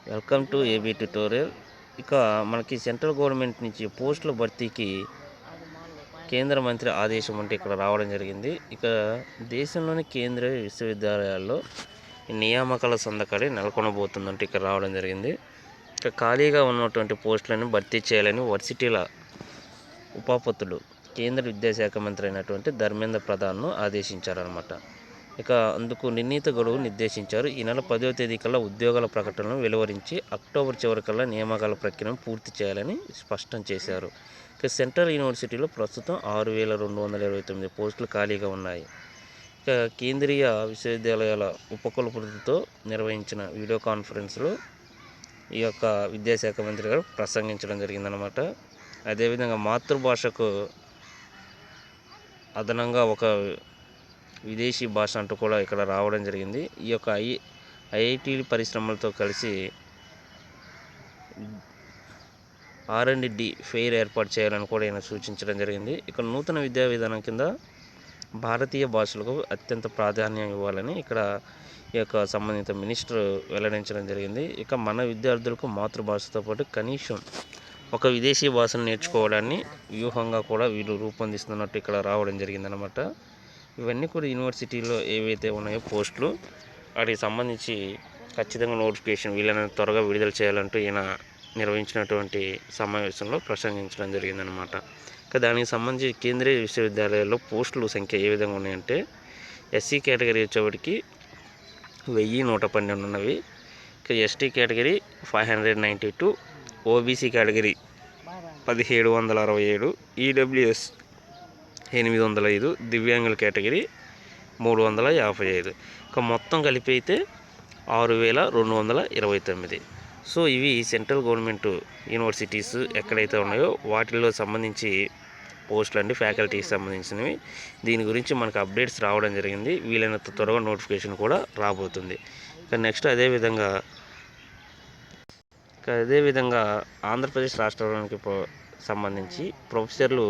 Welcome to AB tutorial. ఇక మనకి central government నుంచి పోస్టుల భర్తీకి కేంద్ర మంత్రి ఆదేశం అంటే ఇక్కడ రావడం జరిగింది. ఇక దేశంలోని కేంద్రీయ విశ్వవిద్యాలయాల్లో నియామకాల సందకడి నెలకొనబోతుందంటే ఇక్కడ రావడం జరిగింది. ఇక ఖాళీగా ఉన్నటువంటి పోస్టులను భర్తీ చేయాలని వర్సిటీల ఉపాపతులు కేంద్ర విద్యాశాఖ మంత్రి అయినటువంటి ధర్మేంద్ర ప్రధాన్ను ఆదేశించారనమాట. ఇక అందుకు నిర్ణీత గడువు నిర్దేశించారు. ఈ నెల 10వ తేదీ కల్లా ఉద్యోగాల ప్రకటనను వెలువరించి అక్టోబర్ చివరికల్లా నియామకాల ప్రక్రియను పూర్తి చేయాలని స్పష్టం చేశారు. ఇక సెంట్రల్ యూనివర్సిటీలో ప్రస్తుతం 6,229 పోస్టులు ఖాళీగా ఉన్నాయి. ఇక కేంద్రీయ విశ్వవిద్యాలయాల ఉపకులపతులతో నిర్వహించిన వీడియో కాన్ఫరెన్స్లో ఈ యొక్క విద్యాశాఖ మంత్రి గారు ప్రసంగించడం జరిగిందనమాట. అదేవిధంగా మాతృభాషకు అదనంగా ఒక విదేశీ భాష అంటూ కూడా ఇక్కడ రావడం జరిగింది. ఈ యొక్క ఐఐటి పరిశ్రమలతో కలిసి R&D ఫెయిర్ ఏర్పాటు చేయాలని కూడా ఈయన సూచించడం జరిగింది. ఇక నూతన విద్యా విధానం కింద భారతీయ భాషలకు అత్యంత ప్రాధాన్యం ఇవ్వాలని ఇక్కడ ఈ యొక్క సంబంధిత మినిస్టర్ వెల్లడించడం జరిగింది. ఇక మన విద్యార్థులకు మాతృభాషతో పాటు కనీసం ఒక విదేశీ భాషను నేర్చుకోవడాన్ని వ్యూహంగా కూడా వీళ్ళు రూపొందిస్తున్నట్టు ఇక్కడ రావడం జరిగిందనమాట. ఇవన్నీ కూడా యూనివర్సిటీలో ఏవైతే ఉన్నాయో పోస్టులు వాటికి సంబంధించి ఖచ్చితంగా నోటిఫికేషన్ వీళ్ళని త్వరగా విడుదల చేయాలంటూ ఈయన నిర్వహించినటువంటి సమావేశంలో ప్రసంగించడం జరిగిందనమాట. ఇక దానికి సంబంధించి కేంద్రీయ విశ్వవిద్యాలయాల్లో పోస్టుల సంఖ్య ఏ విధంగా ఉన్నాయంటే ఎస్సీ కేటగిరీ వచ్చేవాడికి 1,112 ఉన్నవి. ఇక ST category 592, OBC category 1,767, EWS 805, దివ్యాంగుల కేటగిరీ 355. ఇక మొత్తం కలిపి అయితే 6,229. సో ఇవి సెంట్రల్ గవర్నమెంట్ యూనివర్సిటీస్ ఎక్కడైతే ఉన్నాయో వాటిల్లో సంబంధించి పోస్టులు అండి, ఫ్యాకల్టీకి సంబంధించినవి. దీని గురించి మనకు అప్డేట్స్ రావడం జరిగింది. వీలైనంత త్వరగా నోటిఫికేషన్ కూడా రాబోతుంది. ఇక నెక్స్ట్ అదేవిధంగా ఆంధ్రప్రదేశ్ రాష్ట్రానికి సంబంధించి ప్రొఫెసర్లు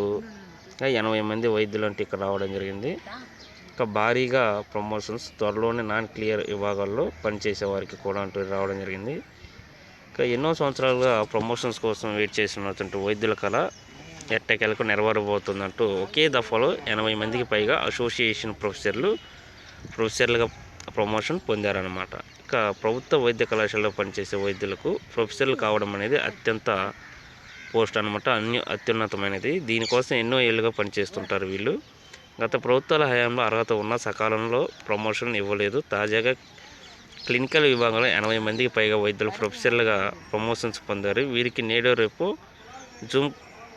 80 మంది వైద్యులు అంటే ఇక్కడ రావడం జరిగింది. ఇక భారీగా ప్రమోషన్స్ త్వరలోనే నాన్ క్లియర్ విభాగాల్లో పనిచేసే వారికి కూడా అంటూ రావడం జరిగింది. ఇక ఎన్నో సంవత్సరాలుగా ప్రమోషన్స్ కోసం వెయిట్ చేస్తున్నటువంటి వైద్యుల కళ ఎట్టకేలకు నెరవేరబోతుందంటూ ఒకే దఫాలో 80 మందికి పైగా అసోసియేషన్ ప్రొఫెసర్లుగా ప్రమోషన్ పొందారన్నమాట. ఇక ప్రభుత్వ వైద్య కళాశాలలో పనిచేసే వైద్యులకు ప్రొఫెసర్లు కావడం అనేది అత్యంత పోస్ట్ అనమాట, అత్యున్నతమైనది. దీనికోసం ఎన్నో ఏళ్ళుగా పనిచేస్తుంటారు వీళ్ళు. గత ప్రభుత్వాల హయాంలో అర్హత ఉన్న సకాలంలో ప్రమోషన్ ఇవ్వలేదు. తాజాగా క్లినికల్ విభాగంలో 80 మందికి పైగా వైద్యులు ప్రొఫెసర్లుగా ప్రమోషన్స్ పొందారు. వీరికి నేడు రేపు జూమ్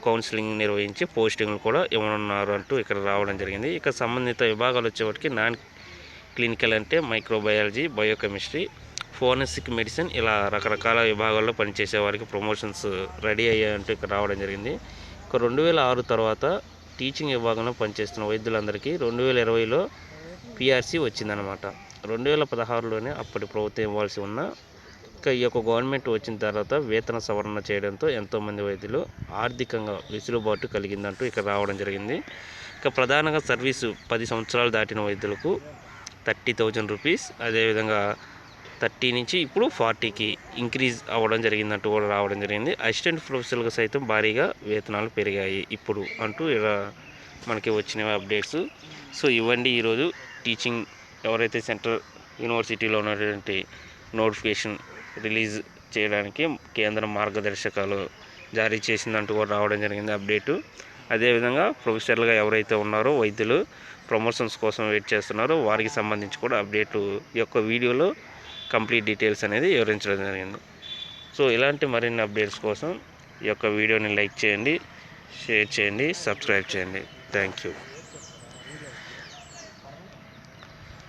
కౌన్సిలింగ్ నిర్వహించి పోస్టింగ్లు కూడా ఇవ్వనున్నారు అంటూ ఇక్కడ రావడం జరిగింది. ఇక సంబంధిత విభాగాలు వచ్చేవాటికి నాన్ క్లినికల్ అంటే మైక్రోబయాలజీ, బయోకెమిస్ట్రీ, ఫోరెన్సిక్ మెడిసిన్ ఇలా రకరకాల విభాగాల్లో పనిచేసే వారికి ప్రమోషన్స్ రెడీ అయ్యాయంటూ ఇక్కడ రావడం జరిగింది. ఇక 2006 తర్వాత టీచింగ్ విభాగంలో పనిచేస్తున్న వైద్యులందరికీ 2020లో పిఆర్సీ వచ్చిందనమాట. 2016లోనే అప్పటి ప్రభుత్వం ఇవ్వాల్సి ఉన్న ఇక ఈ యొక్క గవర్నమెంట్ వచ్చిన తర్వాత వేతన సవరణ చేయడంతో ఎంతోమంది వైద్యులు ఆర్థికంగా వెసులుబాటు కలిగిందంటూ ఇక్కడ రావడం జరిగింది. ఇక ప్రధానంగా సర్వీసు 10 సంవత్సరాలు దాటిన వైద్యులకు 30,000 రూపీస్, అదేవిధంగా 30 నుంచి ఇప్పుడు 40కి ఇంక్రీజ్ అవ్వడం జరిగిందంటూ కూడా రావడం జరిగింది. అసిస్టెంట్ ప్రొఫెసర్లకు సైతం భారీగా వేతనాలు పెరిగాయి ఇప్పుడు అంటూ ఇలా మనకి వచ్చిన అప్డేట్స్. సో ఇవ్వండి ఈరోజు టీచింగ్ ఎవరైతే సెంట్రల్ యూనివర్సిటీలో ఉన్నటువంటి నోటిఫికేషన్ రిలీజ్ చేయడానికి కేంద్ర మార్గదర్శకాలు జారీ చేసిందంటూ కూడా రావడం జరిగింది అప్డేటు. అదేవిధంగా ప్రొఫెసర్లుగా ఎవరైతే ఉన్నారో వైద్యులు ప్రమోషన్స్ కోసం వెయిట్ చేస్తున్నారో వారికి సంబంధించి కూడా అప్డేటు ఈ యొక్క వీడియోలో కంప్లీట్ డీటెయిల్స్ అనేది వివరించడం జరిగింది. సో ఇలాంటి మరిన్ని అప్డేట్స్ కోసం ఈ యొక్క వీడియోని లైక్ చేయండి, షేర్ చేయండి, సబ్స్క్రైబ్ చేయండి. Thank you.